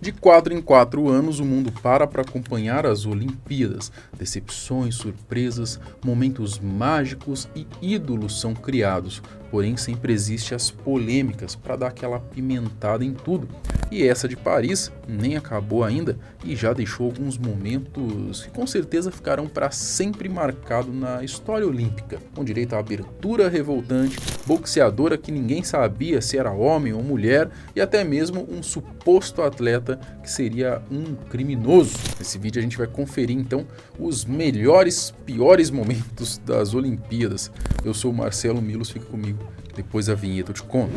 De 4 em 4 anos, o mundo para acompanhar as Olimpíadas. Decepções, surpresas, momentos mágicos e ídolos são criados. Porém, sempre existe as polêmicas para dar aquela pimentada em tudo. E essa de Paris nem acabou ainda e já deixou alguns momentos que com certeza ficarão para sempre marcados na história olímpica. Com direito à abertura revoltante, boxeadora que ninguém sabia se era homem ou mulher e até mesmo um suposto atleta que seria um criminoso. Nesse vídeo a gente vai conferir então os melhores, piores momentos das Olimpíadas. Eu sou o Marcelo Milos, fica comigo, depois da vinheta eu te conto.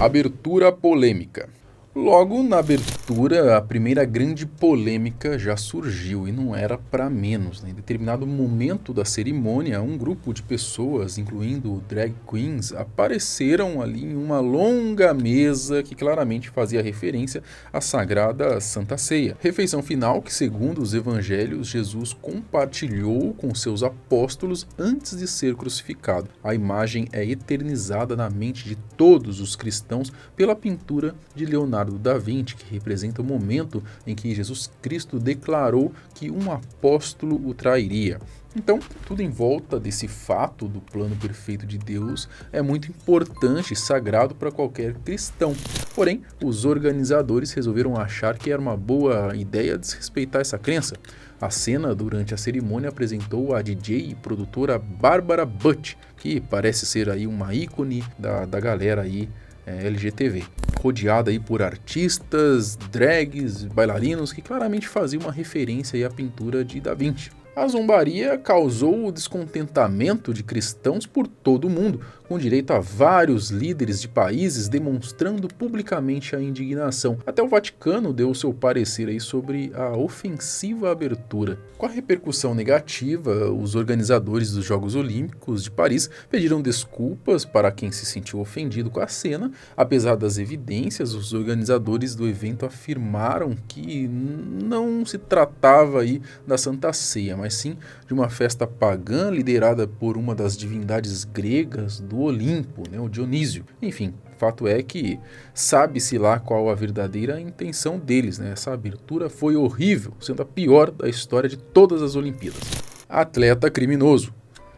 Abertura polêmica. Logo na abertura, a primeira grande polêmica já surgiu e não era para menos. Em determinado momento da cerimônia, um grupo de pessoas, incluindo drag queens, apareceram ali em uma longa mesa que claramente fazia referência à sagrada Santa Ceia. Refeição final que, segundo os evangelhos, Jesus compartilhou com seus apóstolos antes de ser crucificado. A imagem é eternizada na mente de todos os cristãos pela pintura de Leonardo da Vinci, que representa o momento em que Jesus Cristo declarou que um apóstolo o trairia. Então, tudo em volta desse fato do plano perfeito de Deus é muito importante e sagrado para qualquer cristão. Porém, os organizadores resolveram achar que era uma boa ideia desrespeitar essa crença. A cena durante a cerimônia apresentou a DJ e produtora Bárbara Butt, que parece ser aí uma ícone da galera aí LGTB, rodeada aí por artistas, drags, bailarinos que claramente faziam uma referência aí à pintura de Da Vinci. A zombaria causou o descontentamento de cristãos por todo o mundo, com direito a vários líderes de países demonstrando publicamente a indignação. Até o Vaticano deu seu parecer aí sobre a ofensiva abertura. Com a repercussão negativa, os organizadores dos Jogos Olímpicos de Paris pediram desculpas para quem se sentiu ofendido com a cena. Apesar das evidências, os organizadores do evento afirmaram que não se tratava aí da Santa Ceia, mas sim de uma festa pagã liderada por uma das divindades gregas do Olimpo, o Dionísio. Enfim, fato é que sabe-se lá qual a verdadeira intenção deles. Essa abertura foi horrível, sendo a pior da história de todas as Olimpíadas. Atleta criminoso.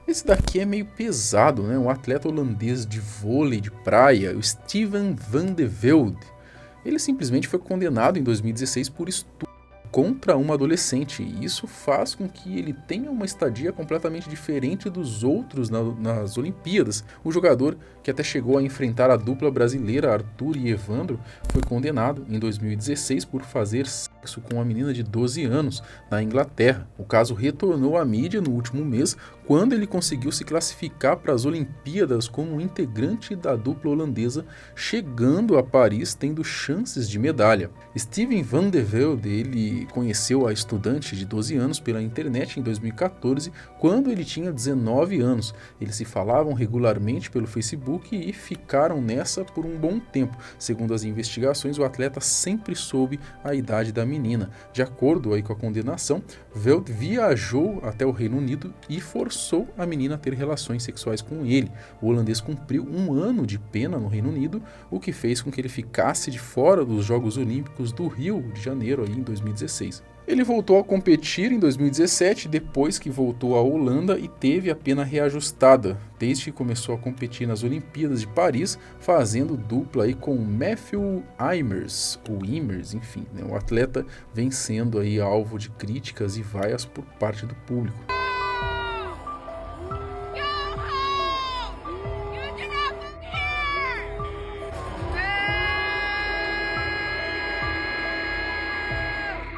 Esse daqui é meio pesado, Um atleta holandês de vôlei de praia, o Steven van de Velde. Ele simplesmente foi condenado em 2016 por estupro contra uma adolescente, e isso faz com que ele tenha uma estadia completamente diferente dos outros nas Olimpíadas. O jogador, que até chegou a enfrentar a dupla brasileira Arthur e Evandro, foi condenado em 2016 por fazer sexo com uma menina de 12 anos na Inglaterra. O caso retornou à mídia no último mês, quando ele conseguiu se classificar para as Olimpíadas como um integrante da dupla holandesa, chegando a Paris tendo chances de medalha. Steven van de Velde, ele conheceu a estudante de 12 anos pela internet em 2014, quando ele tinha 19 anos. Eles se falavam regularmente pelo Facebook e ficaram nessa por um bom tempo. Segundo as investigações, o atleta sempre soube a idade da menina. De acordo aí com a condenação, Velde viajou até o Reino Unido e forçou a menina a ter relações sexuais com ele. O holandês cumpriu 1 ano de pena no Reino Unido, o que fez com que ele ficasse de fora dos Jogos Olímpicos do Rio de Janeiro aí em 2016. Ele voltou a competir em 2017, depois que voltou à Holanda e teve a pena reajustada, desde que começou a competir nas Olimpíadas de Paris, fazendo dupla aí com Matthew Immers, ou Immers, enfim. O atleta vem sendo aí alvo de críticas e vaias por parte do público.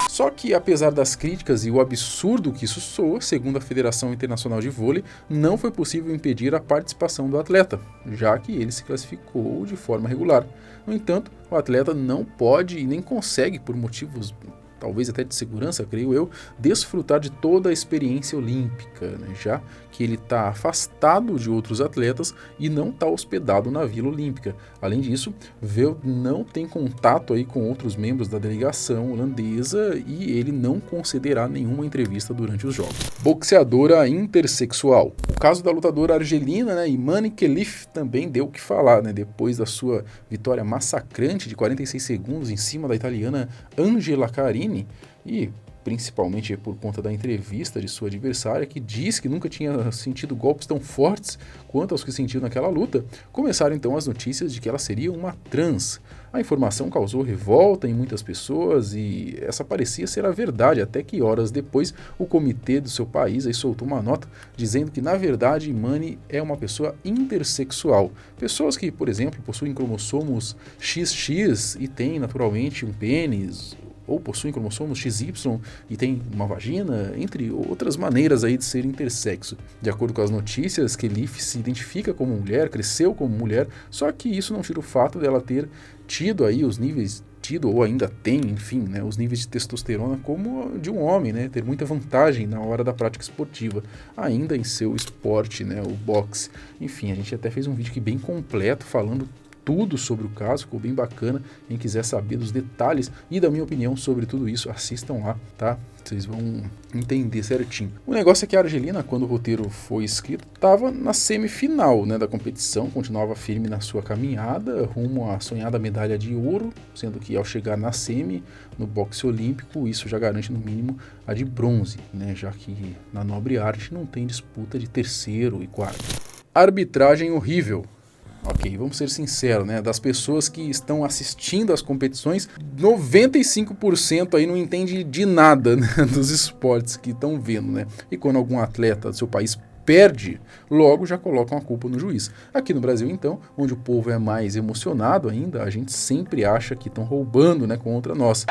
Só que, apesar das críticas e o absurdo que isso soa, segundo a Federação Internacional de Vôlei, não foi possível impedir a participação do atleta, já que ele se classificou de forma regular. No entanto, o atleta não pode e nem consegue, por motivos talvez até de segurança, creio eu, desfrutar de toda a experiência olímpica, né? Já que ele está afastado de outros atletas e não está hospedado na Vila Olímpica. Além disso, Veld não tem contato aí com outros membros da delegação holandesa e ele não concederá nenhuma entrevista durante os jogos. Boxeadora intersexual. O caso da lutadora argelina, né, Imane Khelif, também deu o que falar, né, depois da sua vitória massacrante de 46 segundos em cima da italiana Angela Carini, e principalmente por conta da entrevista de sua adversária, que diz que nunca tinha sentido golpes tão fortes quanto aos que sentiu naquela luta, começaram então as notícias de que ela seria uma trans. A informação causou revolta em muitas pessoas e essa parecia ser a verdade, até que horas depois o comitê do seu país aí soltou uma nota dizendo que na verdade Imane é uma pessoa intersexual. Pessoas que, por exemplo, possuem cromossomos XX e têm naturalmente um pênis, ou possuem cromossomos XY e tem uma vagina, entre outras maneiras aí de ser intersexo. De acordo com as notícias, Khelif se identifica como mulher, cresceu como mulher, só que isso não tira o fato dela ter tido aí os níveis, ou ainda tem, enfim, né, os níveis de testosterona como de um homem, né, ter muita vantagem na hora da prática esportiva, ainda em seu esporte, né, o boxe. Enfim, a gente até fez um vídeo aqui bem completo falando tudo sobre o caso, ficou bem bacana. Quem quiser saber dos detalhes e da minha opinião sobre tudo isso, assistam lá, tá? Vocês vão entender certinho. O negócio é que a argelina, quando o roteiro foi escrito, estava na semifinal, né, da competição, continuava firme na sua caminhada rumo à sonhada medalha de ouro, sendo que ao chegar na semi, no boxe olímpico, isso já garante no mínimo a de bronze, né, já que na nobre arte não tem disputa de terceiro e quarto. Arbitragem horrível. Ok, vamos ser sinceros, né? Das pessoas que estão assistindo às competições, 95% aí não entende de nada, né, dos esportes que estão vendo, né? E quando algum atleta do seu país perde, logo já colocam a culpa no juiz. Aqui no Brasil, então, onde o povo é mais emocionado ainda, a gente sempre acha que estão roubando, né, contra nós.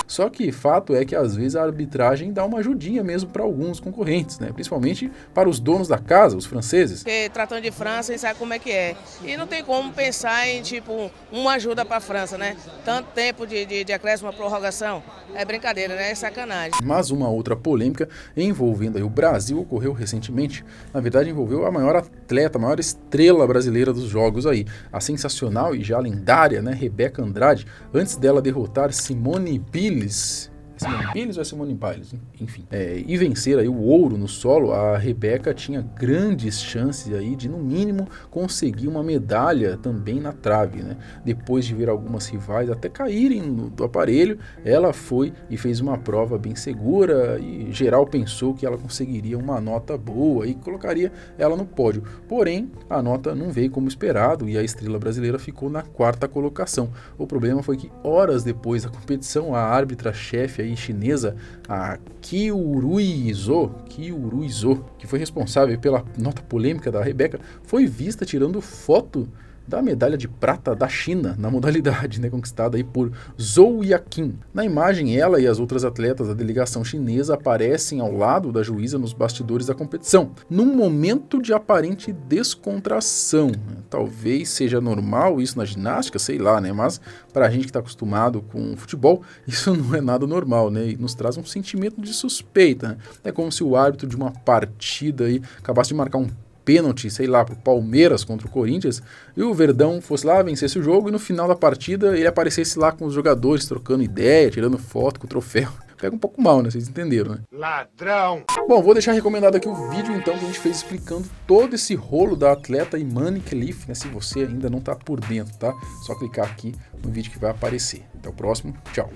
Só que fato é que às vezes a arbitragem dá uma ajudinha mesmo para alguns concorrentes, né? Principalmente para os donos da casa, os franceses. Porque tratando de França, a gente sabe como é que é. E não tem como pensar em tipo uma ajuda para a França, né? Tanto tempo de acréscimo, uma prorrogação, é brincadeira, né? É sacanagem. Mas uma outra polêmica envolvendo aí o Brasil ocorreu recentemente. Na verdade envolveu a maior atleta, a maior estrela brasileira dos jogos aí, a sensacional e já lendária, né, Rebeca Andrade, antes dela derrotar Simone Biles. Simone Biles ou é Simone Biles? Enfim. E vencer aí o ouro no solo, a Rebeca tinha grandes chances aí de, no mínimo, conseguir uma medalha também na trave, né? Depois de ver algumas rivais até caírem do aparelho, ela foi e fez uma prova bem segura e geral pensou que ela conseguiria uma nota boa e colocaria ela no pódio. Porém, a nota não veio como esperado e a estrela brasileira ficou na quarta colocação. O problema foi que horas depois da competição, a árbitra-chefe aí chinesa, a Kyoruizo, que foi responsável pela nota polêmica da Rebeca, foi vista tirando foto da medalha de prata da China na modalidade, né, conquistada aí por Zhou Yaqin. Na imagem, ela e as outras atletas da delegação chinesa aparecem ao lado da juíza nos bastidores da competição, num momento de aparente descontração. Talvez seja normal isso na ginástica, sei lá, né, mas para a gente que está acostumado com futebol, isso não é nada normal, né, e nos traz um sentimento de suspeita, né? É como se o árbitro de uma partida aí acabasse de marcar um pênalti, sei lá, pro Palmeiras contra o Corinthians, e o Verdão fosse lá, vencesse o jogo, e no final da partida ele aparecesse lá com os jogadores, trocando ideia, tirando foto com o troféu. Pega um pouco mal, né? Vocês entenderam, né? Ladrão! Bom, vou deixar recomendado aqui o vídeo, então, que a gente fez explicando todo esse rolo da atleta Imane Khelif, né? Se você ainda não tá por dentro, tá? Só clicar aqui no vídeo que vai aparecer. Até o próximo, tchau!